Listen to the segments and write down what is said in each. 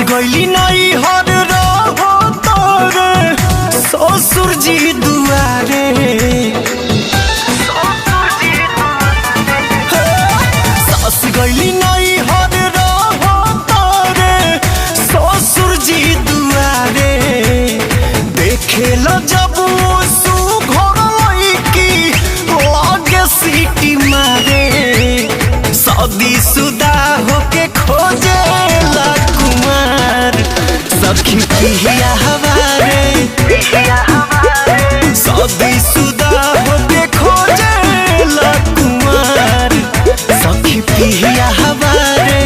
गईली नहीं हर रहो तोरे ससुर जी दुआरे सास गईली नहीं हर रहो तोरे ससुर जी दुआरे देखे लो जब सुघर लईकी लागे सीटी मारे शादी शुदा होके खोजे सखी पिया हमारे शादी शुदा होके खोजे ला कुमार सखी पिया हमारे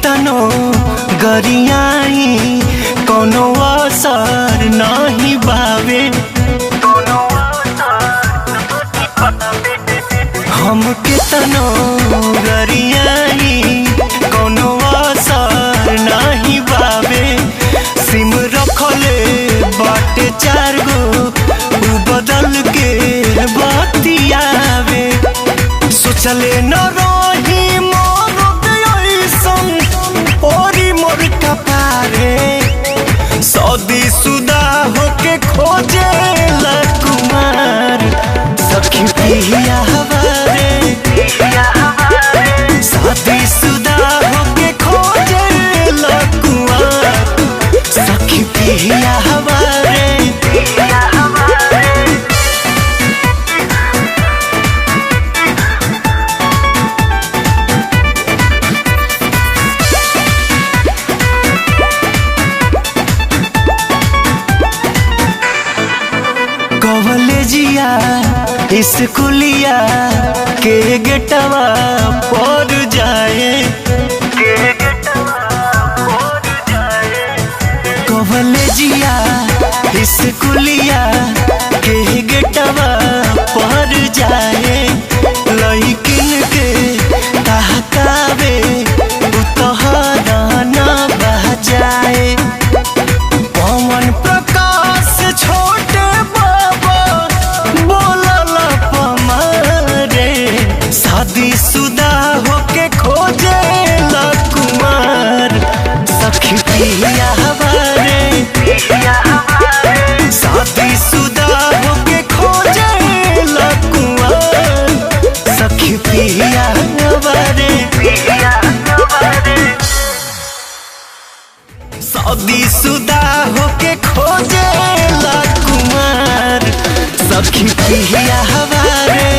तनो गरियाई कोनो असर नहीं बावे हम के तनो गरियाई कोनो असर नहीं बावे सिम रखले बाटे 4 गो उ बदल के बतियावे सोचले न रही शादी शुदा होके खोजे ला कुमार सखी पिया हमारे शादी शुदा होके खोजे ला कुमार सखी पिया हमारे कॉलेजिया स्कूलिया के गेटवा पर जाए कॉलेजिया स्कूलिया के गेटवा पर जाए लइकिन के ताकावे उतहरा ना बजाए पवन प्रकाश छोटे शादी शुदा होके खोजे ला कुमार सखी पिया हमारे शादी शुदा होके खोजे ला कुमार सखी पिया हमारे शादी शुदा होके खोजे ला कुमार सखी पिया हमारे